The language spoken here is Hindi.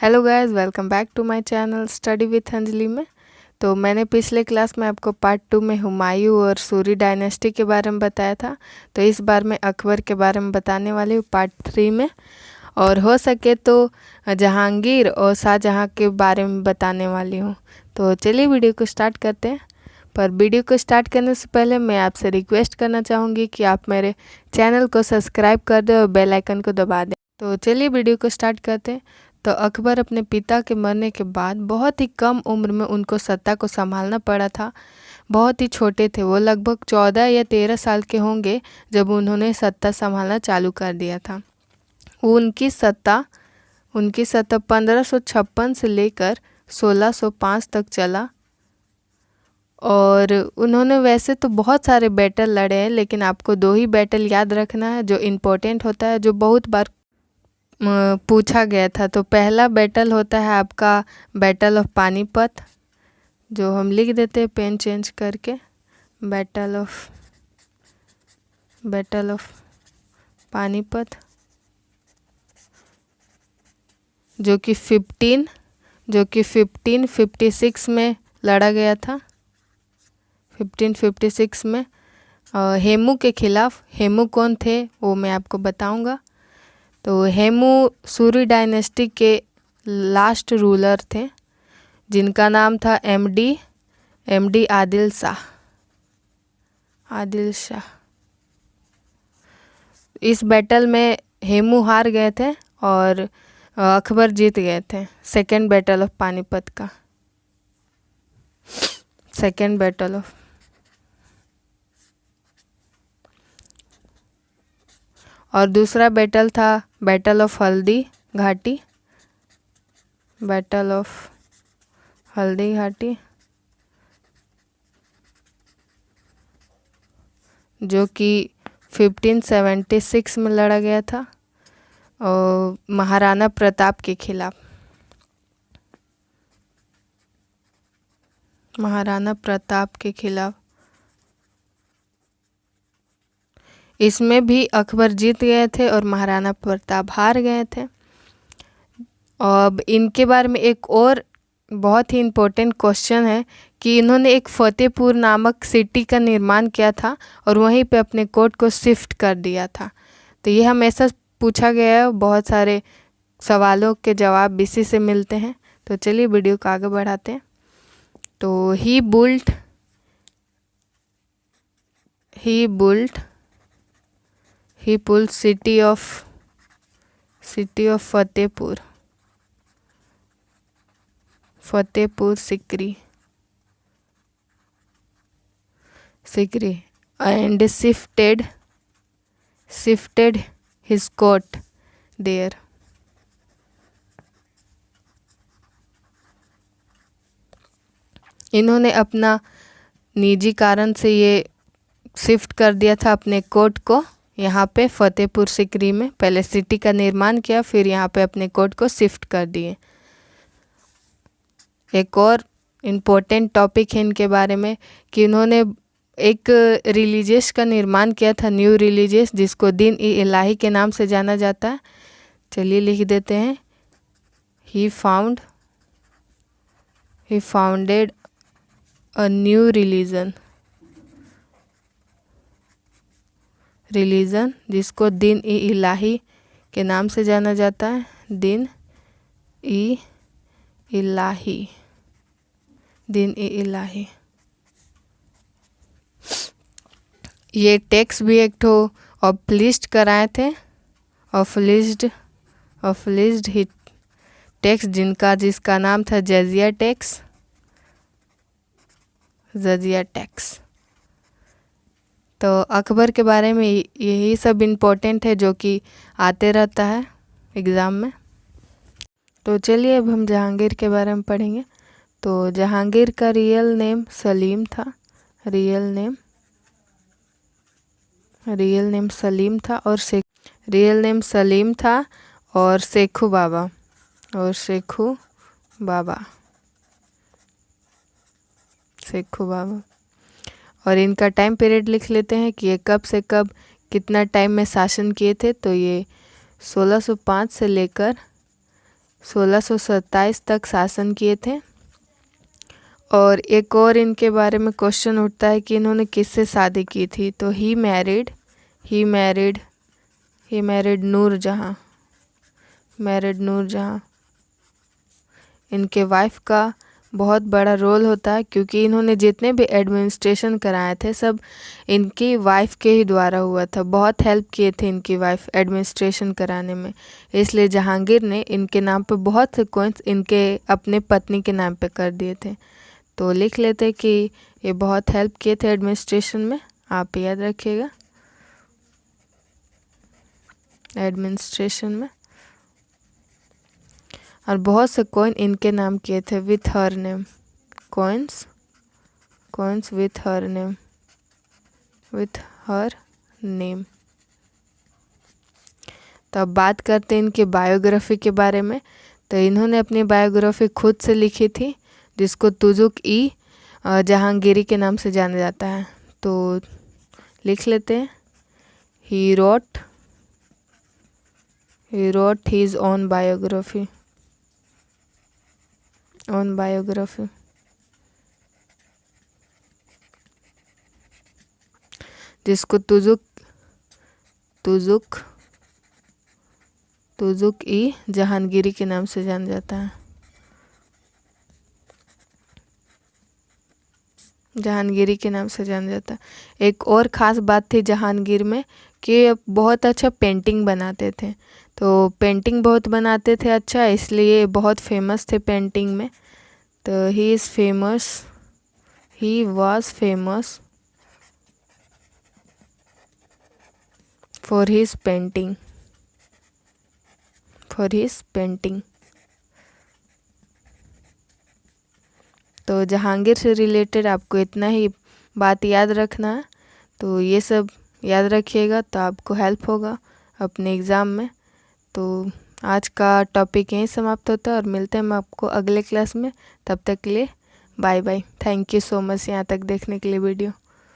Hello guys, welcome back to my channel study with Anjali में। तो मैंने पिछले क्लास में आपको पार्ट 2 में हुमायूं और सूरी डायनेस्टी के बारे में बताया था। तो इस बार मैं अकबर के बारे में बताने वाली हूँ पार्ट 3 में, और हो सके तो जहांगीर और शाहजहां के बारे में बताने वाली हूँ। तो चलिए वीडियो को स्टार्ट करते हैं। पर वीडियो को स्टार्ट करने से पहले मैं आपसे रिक्वेस्ट करना चाहूँगी कि आप मेरे चैनल को सब्सक्राइब कर दें और बेल आइकन को दबा दें। तो चलिए वीडियो को स्टार्ट करते हैं। तो अकबर अपने पिता के मरने के बाद बहुत ही कम उम्र में उनको सत्ता को संभालना पड़ा था। बहुत ही छोटे थे वो, लगभग 14 या 13 साल के होंगे जब उन्होंने सत्ता संभालना चालू कर दिया था। उनकी सत्ता 1556 से लेकर 1605 तक चला, और उन्होंने वैसे तो बहुत सारे बैटल लड़े हैं, लेकिन आपको 2 ही बैटल याद रखना है जो इम्पोर्टेंट होता है, जो बहुत बार पूछा गया था। तो पहला बैटल होता है आपका बैटल ऑफ पानीपत, जो हम लिख देते हैं पेन चेंज करके, बैटल ऑफ पानीपत, जो कि 1556 में लड़ा गया था। 1556 में हेमू के खिलाफ। हेमू कौन थे वो मैं आपको बताऊंगा। तो हेमू सूरी डायनेस्टी के लास्ट रूलर थे, जिनका नाम था एमडी आदिल शाह। इस बैटल में हेमू हार गए थे और अकबर जीत गए थे। सेकेंड बैटल ऑफ पानीपत का, सेकेंड बैटल ऑफ। और दूसरा बैटल था battle of Haldi Ghati, battle of Haldi Ghati, जो कि 1576 में लड़ा गया था और महाराणा प्रताप के खिलाफ। महाराणा प्रताप के खिलाफ इसमें भी अकबर जीत गए थे और महाराणा प्रताप हार गए थे। अब इनके बारे में एक और बहुत ही इम्पोर्टेंट क्वेश्चन है कि इन्होंने एक फतेहपुर नामक सिटी का निर्माण किया था और वहीं पे अपने कोर्ट को शिफ्ट कर दिया था। तो ये हमेशा पूछा गया है, बहुत सारे सवालों के जवाब इसी से मिलते हैं। तो चलिए वीडियो को आगे बढ़ाते हैं। तो he built city of Fatehpur Sikri and shifted his court there. इन्होंने अपना निजी कारण से ये शिफ्ट कर दिया था अपने कोर्ट को यहाँ पे फतेहपुर सिकरी में। पहले सिटी का निर्माण किया, फिर यहाँ पे अपने कोर्ट को शिफ्ट कर दिए। एक और इम्पोर्टेंट टॉपिक है इनके बारे में कि इन्होंने एक रिलीजियस का निर्माण किया था, न्यू रिलीजियस, जिसको दीन ई इलाही के नाम से जाना जाता है। चलिए लिख देते हैं, ही फाउंडेड अ न्यू रिलीजन जिसको दीन ई इलाही के नाम से जाना जाता है। दीन ई इलाही। ये टैक्स भी एक ठो ऑफलिस्ट कराए थे, ऑफलिस्ड ही टैक्स, जिसका नाम था जजिया टैक्स। तो अकबर के बारे में यही सब इम्पोर्टेंट है जो कि आते रहता है एग्ज़ाम में। तो चलिए अब हम जहांगीर के बारे में पढ़ेंगे। तो जहांगीर का रियल नेम सलीम था। रियल नेम सलीम था और शेखू बाबा। और इनका टाइम पीरियड लिख लेते हैं कि ये कब से कब कितना टाइम में शासन किए थे। तो ये 1605 से लेकर 1627 तक शासन किए थे। और एक और इनके बारे में क्वेश्चन उठता है कि इन्होंने किससे शादी की थी, तो ही मैरिड नूरजहां, इनके वाइफ का बहुत बड़ा रोल होता है, क्योंकि इन्होंने जितने भी एडमिनिस्ट्रेशन कराए थे सब इनकी वाइफ के ही द्वारा हुआ था। बहुत हेल्प किए थे इनकी वाइफ एडमिनिस्ट्रेशन कराने में, इसलिए जहांगीर ने इनके नाम पे बहुत से कॉइन्स इनके अपने पत्नी के नाम पे कर दिए थे। तो लिख लेते कि ये बहुत हेल्प किए थे एडमिनिस्ट्रेशन में, आप याद रखिएगा एडमिनिस्ट्रेशन में। और बहुत से कॉइन इनके नाम किए थे with her name, coins with her name. तो अब बात करते हैं इनकी बायोग्राफी के बारे में। तो इन्होंने अपनी बायोग्राफी खुद से लिखी थी, जिसको तुजुक-ई जहांगीरी के नाम से जाना जाता है। तो लिख लेते हैं, he wrote his own biography, जिसको तुजुक-ई जहांगीरी के नाम से जाना जाता है। जहांगीरी के नाम से जाना जाता है। एक और ख़ास बात थी जहांगीर में कि बहुत अच्छा पेंटिंग बनाते थे। तो पेंटिंग बहुत बनाते थे अच्छा, इसलिए बहुत फेमस थे पेंटिंग में। तो he was famous for his painting. तो जहांगीर से रिलेटेड आपको इतना ही बात याद रखना है। तो ये सब याद रखिएगा तो आपको हेल्प होगा अपने एग्ज़ाम में। तो आज का टॉपिक यहीं समाप्त होता है और मिलते हैं हम आपको अगले क्लास में। तब तक के लिए bye bye. Thank you so much यहाँ तक देखने के लिए वीडियो।